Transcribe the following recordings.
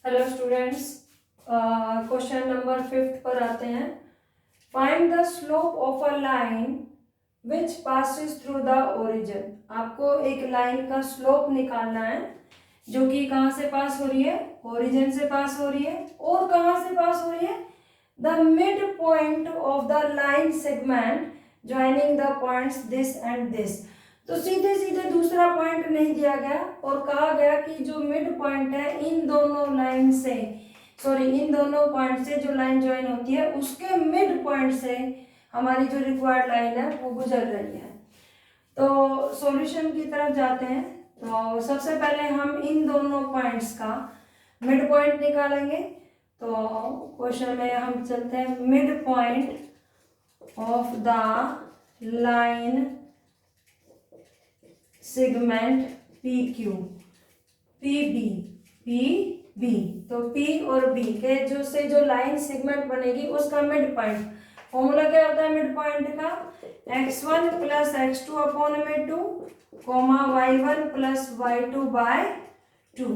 Hello students, question number 5 पर आते हैं। Find the slope of a line which passes through the origin. आपको एक लाइन का स्लोप निकालना है जो कि कहाँ से पास हो रही है, ओरिजिन से पास हो रही है। और कहाँ से पास हो रही है, the mid point of the line segment joining the points this and this. तो सीधे सीधे दूसरा पॉइंट नहीं दिया गया और कहा गया कि जो मिड पॉइंट है इन दोनों लाइन से, इन दोनों पॉइंट से जो लाइन ज्वाइन होती है उसके मिड पॉइंट से हमारी जो रिक्वायर्ड लाइन है वो गुजर रही है। तो सॉल्यूशन की तरफ जाते हैं। तो सबसे पहले हम इन दोनों पॉइंट्स का मिड पॉइंट निकालेंगे। तो क्वेश्चन में हम चलते हैं, mid point of the line segment P Q P B. तो P और B के जो लाइन सेगमेंट बनेगी उसका मिड पॉइंट, फॉर्मूला क्या होता है मिड पॉइंट का, x1 प्लस x2 अपॉन में 2 coma y1 plus y2 bye 2।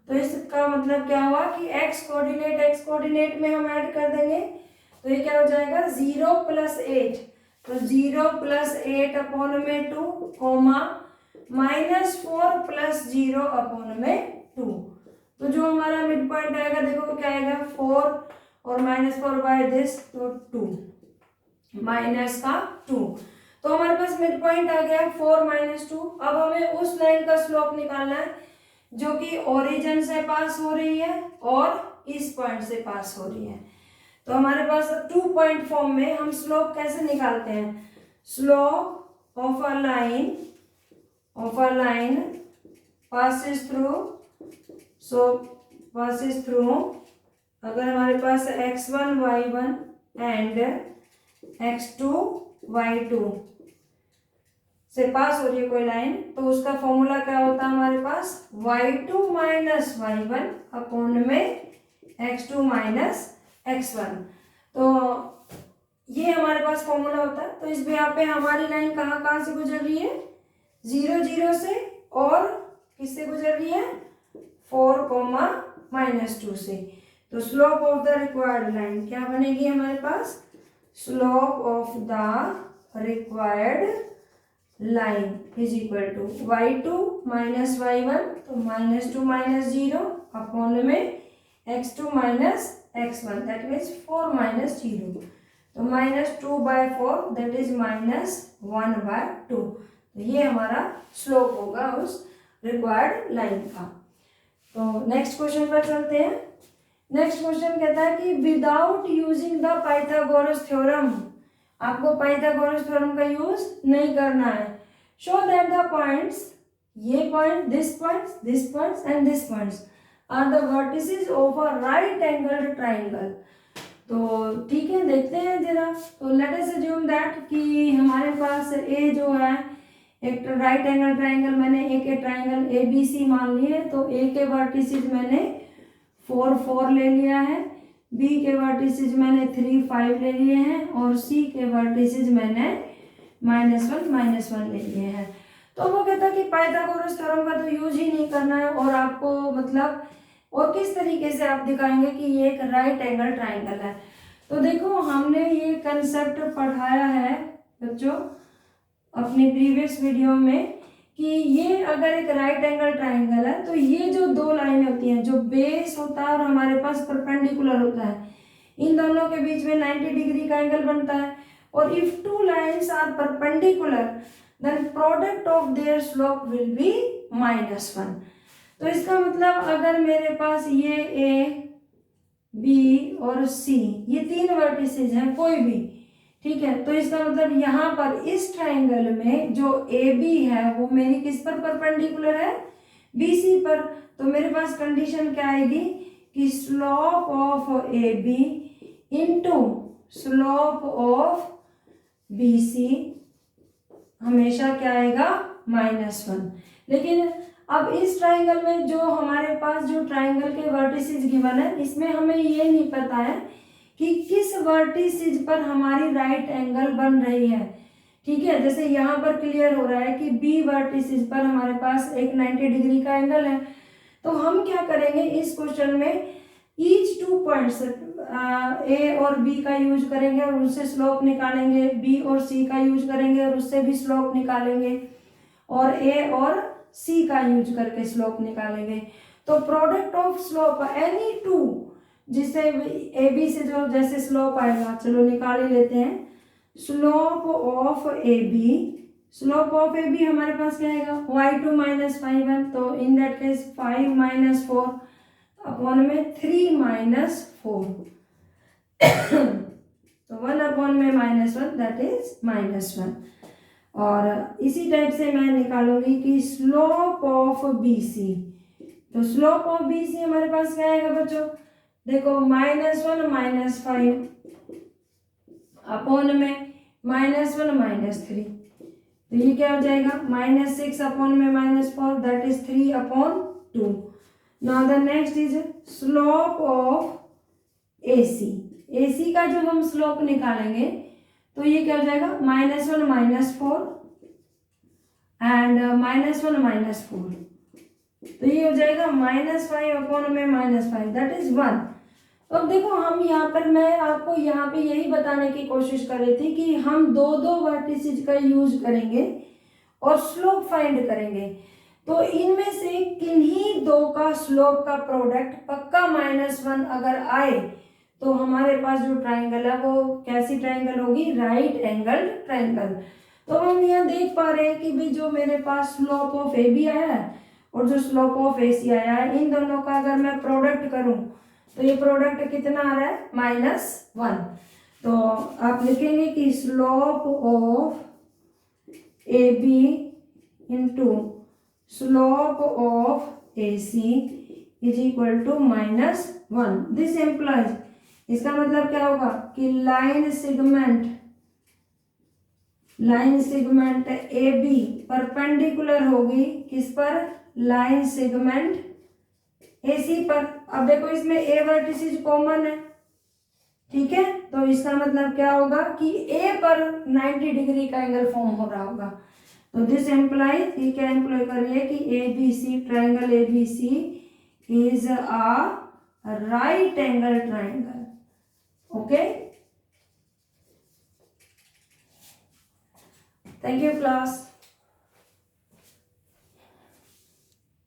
तो इसका मतलब क्या हुआ कि x कोऑर्डिनेट में हम ऐड कर देंगे तो ये क्या हो जाएगा 0 प्लस 8। तो 0 प्लस 8 अपॉन में 2 कोमा -4 प्लस 0 अपॉन में 2। तो जो हमारा मिड पॉइंट आएगा देखो क्या आएगा 4 और -4 बाय दिस तो 2 माइनस का 2। तो हमारे पास मिड पॉइंट आ गया 4 - 2। अब हमें उस लाइन का स्लोप निकालना है जो कि ओरिजिन से पास हो रही है और इस पॉइंट से पास हो रही है। तो हमारे पास 2 पॉइंट फॉर्म में हम स्लोप कैसे निकालते हैं, slope of a line passes through, अगर हमारे पास x1 y1 and x2 y2 से पास हो रही है कोई लाइन, तो उसका फॉर्मूला क्या होता है हमारे पास y2 माइनस y1 अपॉन में x2 माइनस x1। तो ये हमारे पास फॉर्मूला होता है। तो इस यहाँ पे हमारी लाइन कहाँ से गुजर रही है, 0 0 से, और किससे गुजर रही है 4 -2 से। तो slope of the required line क्या बनेगी हमारे पास, slope of the required line is equal to y2 minus y1 तो -2 - 0 अपॉन में x2 minus x1 that means 4 - 0। तो -2/4 दैट इज -1/2। तो ये हमारा स्लोप होगा उस रिक्वायर्ड लाइन का। तो नेक्स्ट क्वेश्चन पर चलते हैं। नेक्स्ट क्वेश्चन कहता है कि without using the Pythagoras theorem, आपको पाइथागोरस थ्योरम का यूज नहीं करना है। शो दैट द पॉइंट्स, ये point, this points and this points are the vertices of a right angled triangle. तो ठीक है, देखते हैं जरा। तो लेट अस अज्यूम दैट कि हमारे पास ए जो है एक राइट एंगल ट्राइंगल, मैंने ए के ट्राइंगल ABC मान लिए। तो ए के वर्टिसेस मैंने 4 4 ले लिया है, बी के वर्टिसेस मैंने 3 5 ले लिए हैं और सी के वर्टिसेस मैंने -1 ले लिए हैं। तो वो कहता है कि पाइथागोरस थ्योरम का तो यूज ही नहीं करना है और आपको मतलब और किस तरीके से आप दिखाएंगे कि ये एक राइट एंगल ट्राइंगल है। तो देखो हमने ये कंसेप्ट पढ़ाया है बच्चों अपनी प्रीवियस वीडियो में कि ये अगर एक राइट एंगल ट्राइंगल है तो ये जो दो लाइनें होती हैं, जो बेस होता है और हमारे पास परपेंडिकुलर होता है, इन दोनों के बीच में 90 डिग्री का एंगल बनता है। और if two lines are perpendicular then product of their slope will be -1। तो इसका मतलब अगर मेरे पास ये A B और C ये 3 वर्टिसेस हैं कोई भी, ठीक है, तो इसका मतलब यहाँ पर इस ट्राइंगल में जो AB है वो मेरी किस पर परपेंडिकुलर है, BC पर। तो मेरे पास कंडीशन क्या आएगी कि slope of AB into slope of BC हमेशा क्या आएगा -1। लेकिन अब इस ट्राइंगल में जो हमारे पास जो ट्राइंगल के वर्टिसेस गिवन है इसमें हमें ये नहीं पता है कि किस वर्टिसेस पर हमारी राइट एंगल बन रही है। ठीक है, जैसे यहाँ पर क्लियर हो रहा है कि बी वर्टिसेस पर हमारे पास एक 90 डिग्री का एंगल है। तो हम क्या करेंगे इस क्वेश्चन में, ईच 2 पॉइंट्स ए और बी का यूज करेंगे और उससे स्लोप निकालेंगे, बी और सी का यूज करेंगे और उससे भी स्लोप निकालेंगे, और ए और सी का यूज करके स्लोप निकालेंगे। तो product of slope any two, जिससे ए बी से जो जैसे स्लोप आएगा, चलो निकाल ही लेते हैं। Slope of A B, slope of A B हमारे पास क्या आएगा, y2 माइनस 5 तो in that case 5 minus 4 upon में 3 माइनस 4 तो 1 अपॉन में -1 दैट इज -1। और इसी टाइप से मैं निकालूंगी कि स्लोप ऑफ बी सी, तो स्लोप ऑफ बी सी हमारे पास क्या आएगा बच्चों, देखो -1 -5 अपॉन में -1 -3, तो ये क्या हो जाएगा, -6 अपॉन में -4 that is 3 upon 2। Now the next is slope of A C, A C का जब हम स्लोप निकालेंगे तो ये क्या हो जाएगा, -1 -4 एंड -1 -4, तो ये हो जाएगा -5 अपॉन में -5 दैट इज 1। अब देखो हम यहाँ पर, मैं आपको यहाँ पे यही बताने की कोशिश कर रही थी कि हम दो वर्टिसेस का यूज करेंगे और स्लोप फाइंड करेंगे। तो इनमें से किन्हीं दो का स्लोप का प्रोडक्ट पक्का -1 अगर आए तो हमारे पास जो ट्राइंगल है वो कैसी ट्राइंगल होगी, राइट एंगल ट्राइंगल। तो हम यहाँ देख पा रहे हैं कि भी जो मेरे पास स्लोप ऑफ ए बी आया है और जो स्लोप ऑफ ए सी आया है, इन दोनों का अगर मैं प्रोडक्ट करूं तो ये प्रोडक्ट कितना आ रहा है, -1। तो आप लिखेंगे कि slope of A B into slope of A C is equal to -1। This implies, इसका मतलब क्या होगा कि line segment A B perpendicular होगी किस पर, लाइन सेगमेंट ए सी पर। अब देखो इसमें ए वर्टिसेस कॉमन है, ठीक है, तो इसका मतलब क्या होगा कि ए पर 90 डिग्री का एंगल फॉर्म हो रहा होगा। तो दिस एम्प्लॉयज, ये क्या एम्प्लॉय कर रही है कि A B C, triangle A B C is a right angle triangle. Okay, thank you class.